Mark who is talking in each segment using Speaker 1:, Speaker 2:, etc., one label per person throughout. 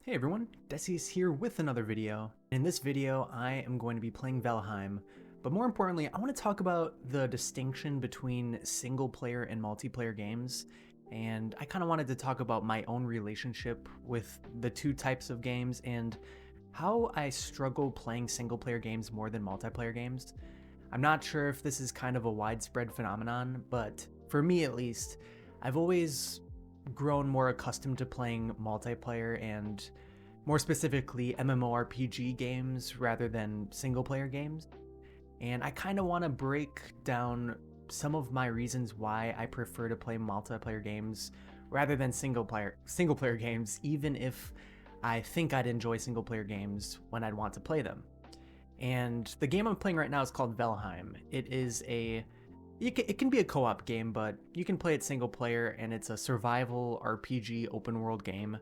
Speaker 1: Hey everyone, Deci's here with another video. In this video, I am going to be playing Valheim, but more importantly, I want to talk about the distinction between single player and multiplayer games, and I kind of wanted to talk about my own relationship with the two types of games and how I struggle playing single player games more than multiplayer games. I'm not sure if this is kind of a widespread phenomenon, but for me at least, I've always grown more accustomed to playing multiplayer and more specifically MMORPG games rather than single player games. And I kind of want to break down some of my reasons why I prefer to play multiplayer games rather than single player games, even if I think I'd enjoy single player games when I'd want to play them. And the game I'm playing right now is called Valheim. It can be a co-op game, but you can play it single player, and it's a survival RPG open world game.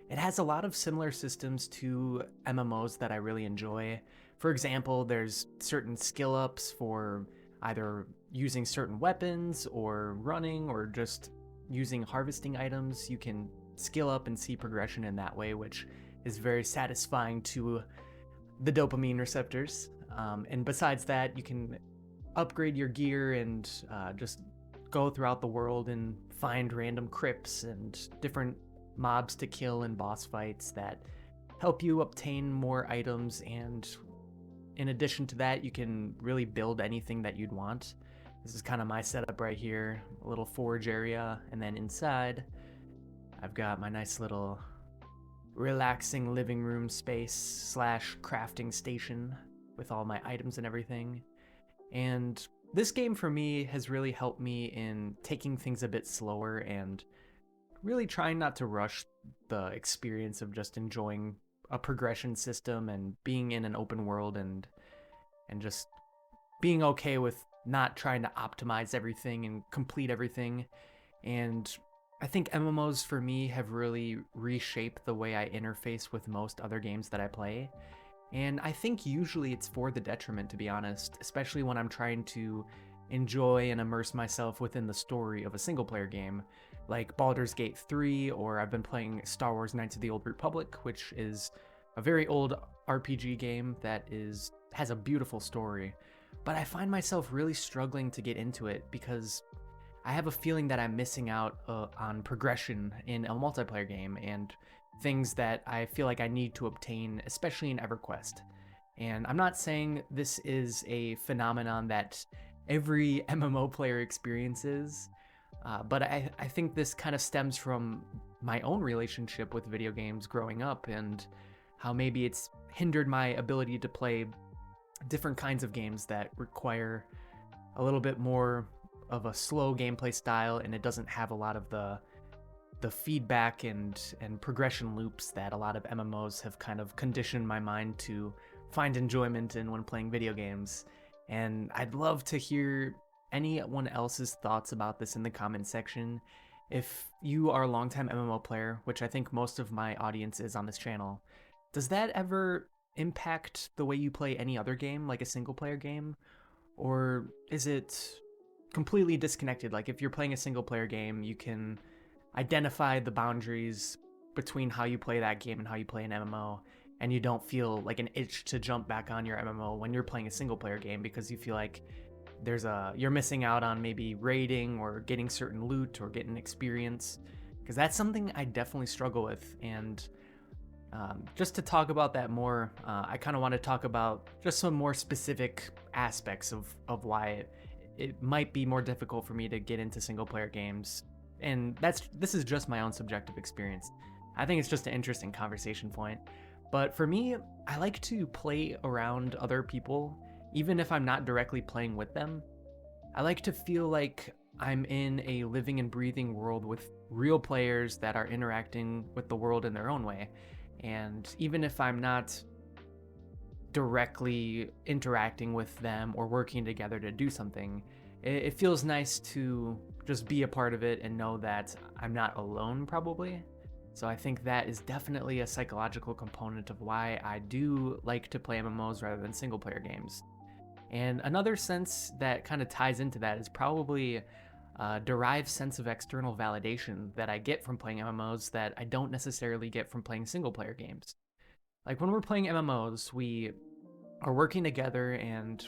Speaker 1: It has a lot of similar systems to MMOs that I really enjoy. For example, there's certain skill ups for either using certain weapons or running or just using harvesting items. You can skill up and see progression in that way, which is very satisfying to the dopamine receptors. And besides that, you can upgrade your gear and just go throughout the world and find random crypts and different mobs to kill in boss fights that help you obtain more items, and in addition to that, you can really build anything that you'd want. This is kind of my setup right here, a little forge area, and then inside I've got my nice little relaxing living room space slash crafting station with all my items and everything. And this game for me has really helped me in taking things a bit slower and really trying not to rush the experience of just enjoying a progression system and being in an open world and just being okay with not trying to optimize everything and complete everything. And I think MMOs for me have really reshaped the way I interface with most other games that I play. And I think usually it's for the detriment, to be honest, especially when I'm trying to enjoy and immerse myself within the story of a single player game, like Baldur's Gate 3, or I've been playing Star Wars Knights of the Old Republic, which is a very old RPG game that has a beautiful story. But I find myself really struggling to get into it because I have a feeling that I'm missing out on progression in a multiplayer game and things that I feel like I need to obtain, especially in EverQuest. And I'm not saying this is a phenomenon that every MMO player experiences, but I think this kind of stems from my own relationship with video games growing up and how maybe it's hindered my ability to play different kinds of games that require a little bit more of a slow gameplay style, and it doesn't have a lot of the feedback and progression loops that a lot of MMOs have kind of conditioned my mind to find enjoyment in when playing video games. And I'd love to hear anyone else's thoughts about this in the comment section. If you are a longtime MMO player, which I think most of my audience is on this channel, does that ever impact the way you play any other game, like a single player game? Or is it completely disconnected? Like if you're playing a single player game, you can identify the boundaries between how you play that game and how you play an MMO, and you don't feel like an itch to jump back on your MMO when you're playing a single player game because you feel like you're missing out on maybe raiding or getting certain loot or getting experience, because that's something I definitely struggle with. And just to talk about that more, I kind of want to talk about just some more specific aspects of why it might be more difficult for me to get into single player games. And this is just my own subjective experience. I think it's just an interesting conversation point. But for me, I like to play around other people, even if I'm not directly playing with them. I like to feel like I'm in a living and breathing world with real players that are interacting with the world in their own way. And even if I'm not directly interacting with them or working together to do something, it feels nice to just be a part of it and know that I'm not alone, probably. So I think that is definitely a psychological component of why I do like to play MMOs rather than single player games. And another sense that kind of ties into that is probably derived sense of external validation that I get from playing MMOs that I don't necessarily get from playing single player games. Like when we're playing MMOs, we are working together and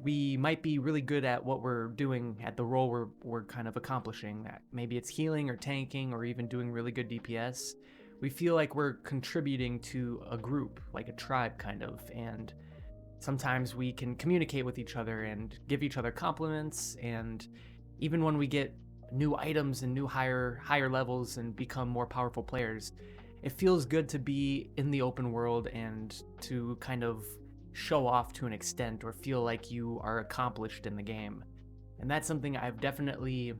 Speaker 1: we might be really good at what we're doing at the role we're kind of accomplishing. That maybe it's healing or tanking or even doing really good DPS. We feel like we're contributing to a group, like a tribe kind of, and sometimes we can communicate with each other and give each other compliments, and even when we get new items and new higher levels and become more powerful players, it feels good to be in the open world and to kind of show off to an extent or feel like you are accomplished in the game. And that's something I've definitely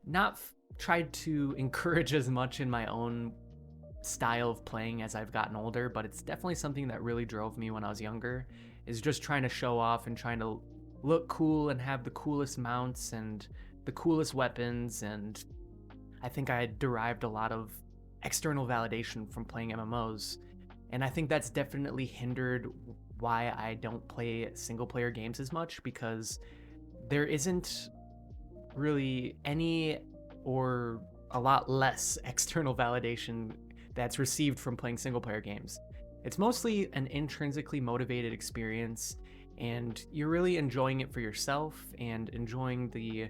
Speaker 1: not tried to encourage as much in my own style of playing as I've gotten older, but it's definitely something that really drove me when I was younger, is just trying to show off and trying to look cool and have the coolest mounts and the coolest weapons. And I think I derived a lot of external validation from playing MMOs, and I think that's definitely hindered why I don't play single player games as much, because there isn't really any or a lot less external validation that's received from playing single player games. It's mostly an intrinsically motivated experience, and you're really enjoying it for yourself and enjoying the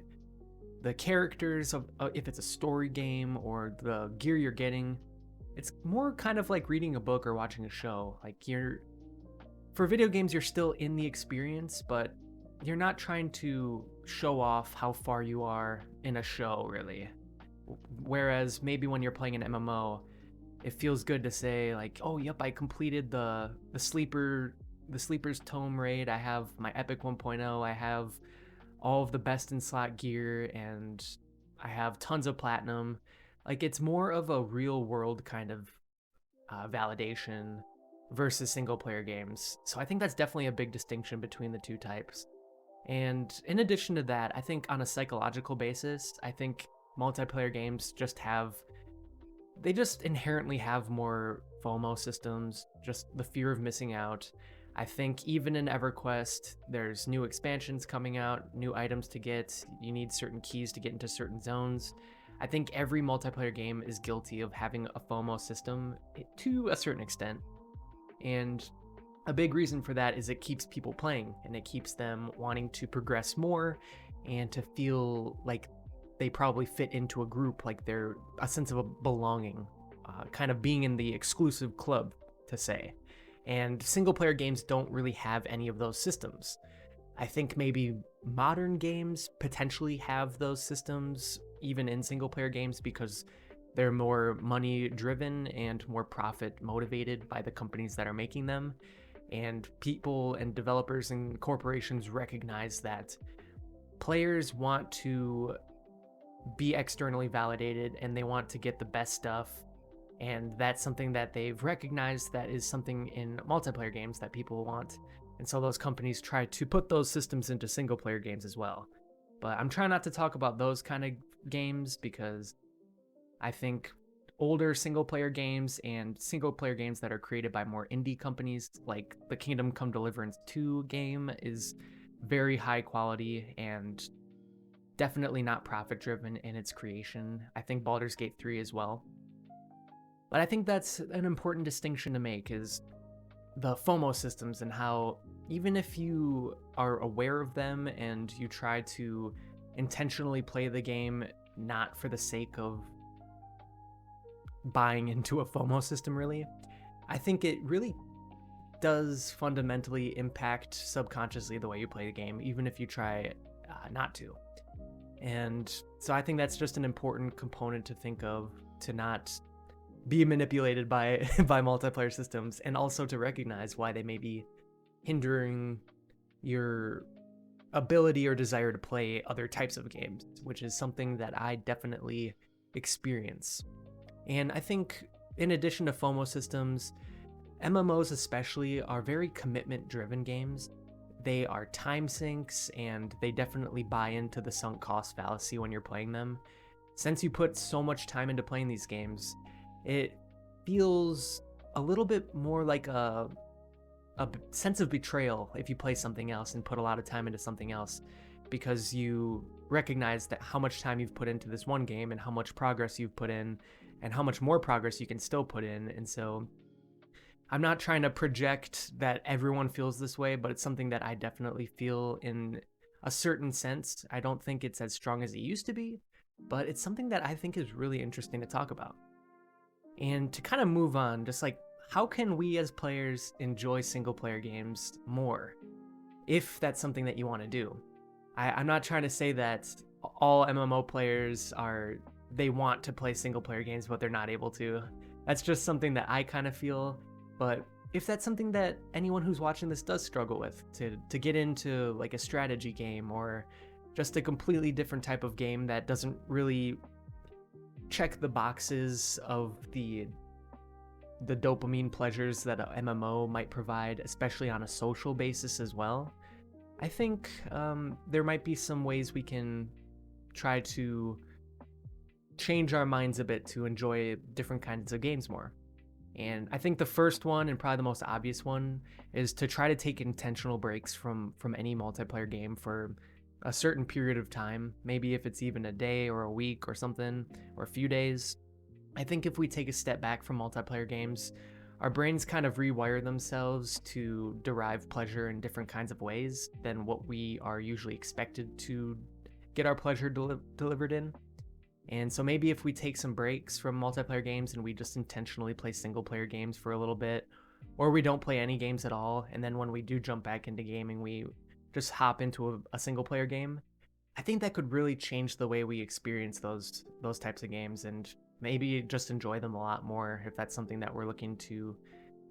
Speaker 1: characters of if it's a story game or the gear you're getting. It's more kind of like reading a book or watching a show. Like for video games, you're still in the experience, but you're not trying to show off how far you are in a show, really. Whereas maybe when you're playing an MMO, it feels good to say like, oh, yep, I completed the Sleeper's Tome raid. I have my Epic 1.0. I have all of the best in slot gear, and I have tons of platinum. Like, it's more of a real world kind of validation versus single player games. So I think that's definitely a big distinction between the two types. And in addition to that, I think on a psychological basis, I think multiplayer games just inherently have more FOMO systems, just the fear of missing out. I think even in EverQuest, there's new expansions coming out, new items to get. You need certain keys to get into certain zones. I think every multiplayer game is guilty of having a FOMO system to a certain extent. And a big reason for that is it keeps people playing, and it keeps them wanting to progress more and to feel like they probably fit into a group, like they're a sense of a belonging, kind of being in the exclusive club, to say. And single player games don't really have any of those systems. I think maybe modern games potentially have those systems, even in single player games, because they're more money driven and more profit motivated by the companies that are making them. And people and developers and corporations recognize that players want to be externally validated and they want to get the best stuff. And that's something that they've recognized that is something in multiplayer games that people want. And so those companies try to put those systems into single player games as well. But I'm trying not to talk about those kind of games, because I think older single player games and single player games that are created by more indie companies, like the Kingdom Come Deliverance 2 game, is very high quality and definitely not profit driven in its creation. I think Baldur's Gate 3 as well. But I think that's an important distinction to make, is the FOMO systems, and how even if you are aware of them and you try to intentionally play the game not for the sake of buying into a FOMO system, really, I think it really does fundamentally impact subconsciously the way you play the game, even if you try not to. And so I think that's just an important component to think of, to not be manipulated by multiplayer systems, and also to recognize why they may be hindering your ability or desire to play other types of games, which is something that I definitely experience. And I think in addition to FOMO systems, MMOs especially are very commitment-driven games. They are time sinks, and they definitely buy into the sunk cost fallacy when you're playing them. Since you put so much time into playing these games, it feels a little bit more like a sense of betrayal if you play something else and put a lot of time into something else, because you recognize that how much time you've put into this one game and how much progress you've put in and how much more progress you can still put in. And so I'm not trying to project that everyone feels this way, but it's something that I definitely feel in a certain sense. I don't think it's as strong as it used to be, but it's something that I think is really interesting to talk about. And to kind of move on, just like, how can we as players enjoy single player games more, if that's something that you want to do? I'm not trying to say that all MMO players they want to play single player games, but they're not able to. That's just something that I kind of feel. But if that's something that anyone who's watching this does struggle with, to get into like a strategy game or just a completely different type of game that doesn't really check the boxes of the dopamine pleasures that a MMO might provide, especially on a social basis as well, I think there might be some ways we can try to change our minds a bit to enjoy different kinds of games more. And I think the first one, and probably the most obvious one, is to try to take intentional breaks from any multiplayer game for a certain period of time. Maybe if it's even a day or a week or something, or a few days. I think if we take a step back from multiplayer games, our brains kind of rewire themselves to derive pleasure in different kinds of ways than what we are usually expected to get our pleasure delivered in. And so maybe if we take some breaks from multiplayer games and we just intentionally play single player games for a little bit, or we don't play any games at all, and then when we do jump back into gaming, we just hop into a single player game, I think that could really change the way we experience those types of games, and maybe just enjoy them a lot more if that's something that we're looking to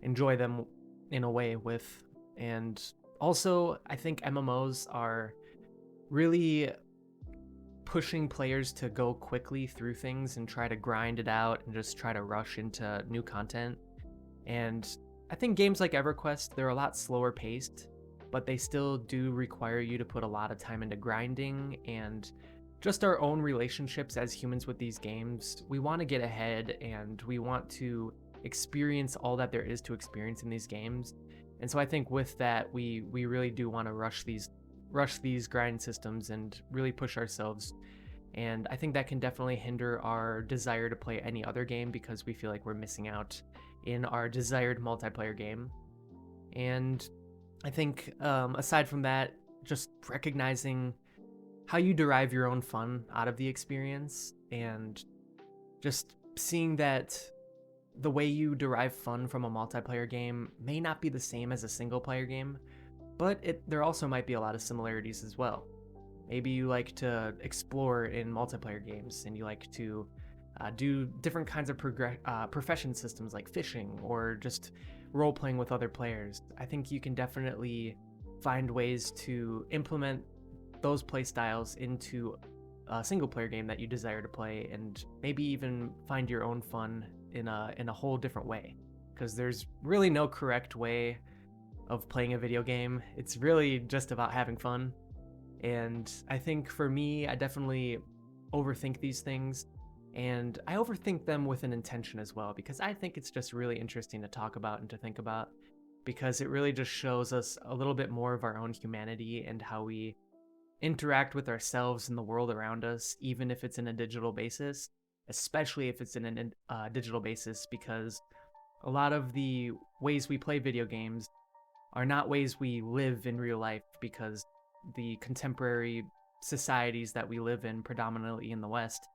Speaker 1: enjoy them in a way with. And also, I think MMOs are really pushing players to go quickly through things and try to grind it out and just try to rush into new content. And I think games like EverQuest, they're a lot slower paced, but they still do require you to put a lot of time into grinding and just our own relationships as humans with these games. We want to get ahead and we want to experience all that there is to experience in these games. And so I think with that, we really do want to rush these grind systems and really push ourselves. And I think that can definitely hinder our desire to play any other game because we feel like we're missing out in our desired multiplayer game. And I think aside from that, just recognizing how you derive your own fun out of the experience and just seeing that the way you derive fun from a multiplayer game may not be the same as a single player game, but there also might be a lot of similarities as well. Maybe you like to explore in multiplayer games and you like to do different kinds of profession systems like fishing or just role-playing with other players. I think you can definitely find ways to implement those play styles into a single-player game that you desire to play, and maybe even find your own fun in a whole different way. Because there's really no correct way of playing a video game. It's really just about having fun. And I think for me, I definitely overthink these things, and I overthink them with an intention as well, because I think it's just really interesting to talk about and to think about, because it really just shows us a little bit more of our own humanity and how we interact with ourselves and the world around us, even if it's in a digital basis, especially if it's in a digital basis, because a lot of the ways we play video games are not ways we live in real life, because the contemporary societies that we live in, predominantly in the West,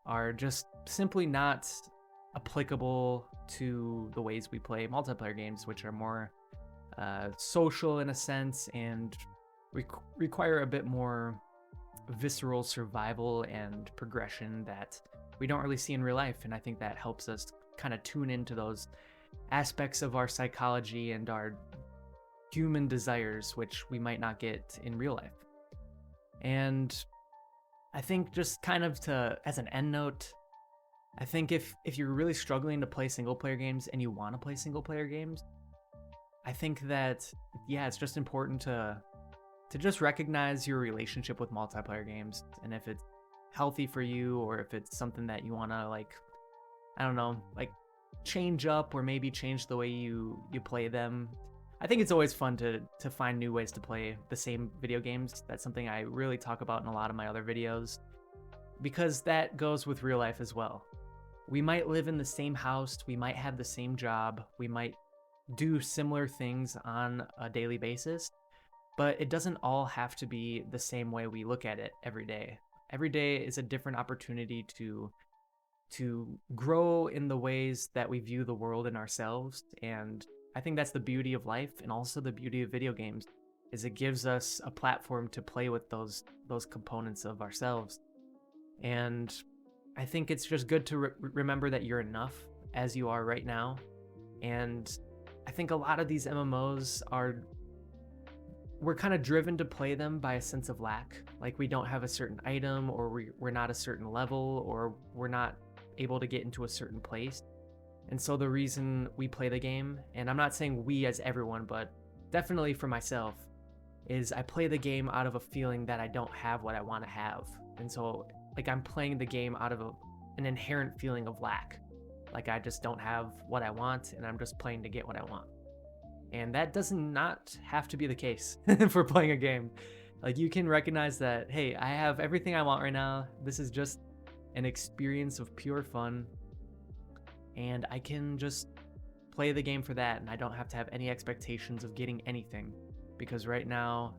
Speaker 1: are just simply not applicable to the ways we play multiplayer games, which are more social in a sense and require a bit more visceral survival and progression that we don't really see in real life. And I think that helps us kind of tune into those aspects of our psychology and our human desires, which we might not get in real life. And I think just kind of as an end note, I think if you're really struggling to play single player games and you want to play single player games, I think that, yeah, it's just important to just recognize your relationship with multiplayer games, and if it's healthy for you, or if it's something that you want to, like, I don't know, like change up, or maybe change the way you play them, I think it's always fun to find new ways to play the same video games. That's something I really talk about in a lot of my other videos, because that goes with real life as well. We might live in the same house, we might have the same job, we might do similar things on a daily basis, but it doesn't all have to be the same way we look at it every day. Every day is a different opportunity to grow in the ways that we view the world and ourselves. And I think that's the beauty of life, and also the beauty of video games, is it gives us a platform to play with those components of ourselves. And I think it's just good to remember that you're enough as you are right now. And I think a lot of these MMOs we're kind of driven to play them by a sense of lack. Like we don't have a certain item, or we're not a certain level, or we're not able to get into a certain place. And so the reason we play the game, and I'm not saying we as everyone, but definitely for myself, is I play the game out of a feeling that I don't have what I want to have. And so like I'm playing the game out of an inherent feeling of lack. Like I just don't have what I want, and I'm just playing to get what I want. And that does not have to be the case for playing a game. Like you can recognize that, hey, I have everything I want right now. This is just an experience of pure fun, and I can just play the game for that, and I don't have to have any expectations of getting anything. Because right now,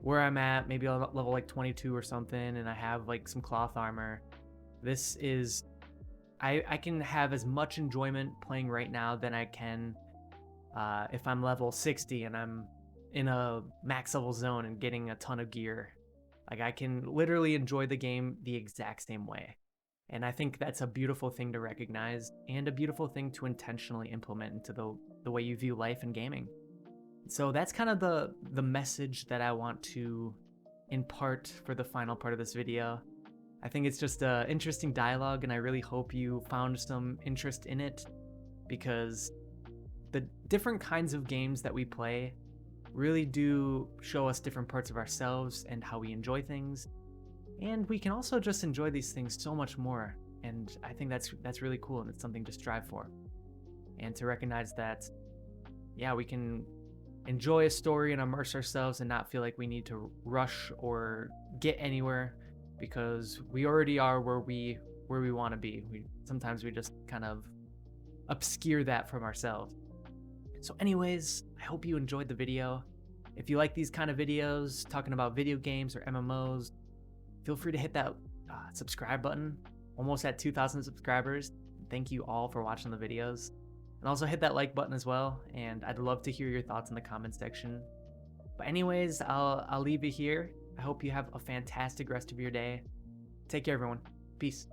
Speaker 1: where I'm at, maybe I'll level like 22 or something, and I have like some cloth armor. This is, I can have as much enjoyment playing right now than I can if I'm level 60 and I'm in a max level zone and getting a ton of gear. Like I can literally enjoy the game the exact same way. And I think that's a beautiful thing to recognize, and a beautiful thing to intentionally implement into the way you view life and gaming. So that's kind of the message that I want to impart for the final part of this video. I think it's just an interesting dialogue, and I really hope you found some interest in it, because the different kinds of games that we play really do show us different parts of ourselves and how we enjoy things. And we can also just enjoy these things so much more. And I think that's really cool, and it's something to strive for. And to recognize that, yeah, we can enjoy a story and immerse ourselves and not feel like we need to rush or get anywhere, because we already are where we want to be. Sometimes we just kind of obscure that from ourselves. So anyways, I hope you enjoyed the video. If you like these kind of videos talking about video games or MMOs, feel free to hit that subscribe button. Almost at 2,000 subscribers. Thank you all for watching the videos. And also hit that like button as well, and I'd love to hear your thoughts in the comment section. But anyways, I'll leave you here. I hope you have a fantastic rest of your day. Take care, everyone. Peace.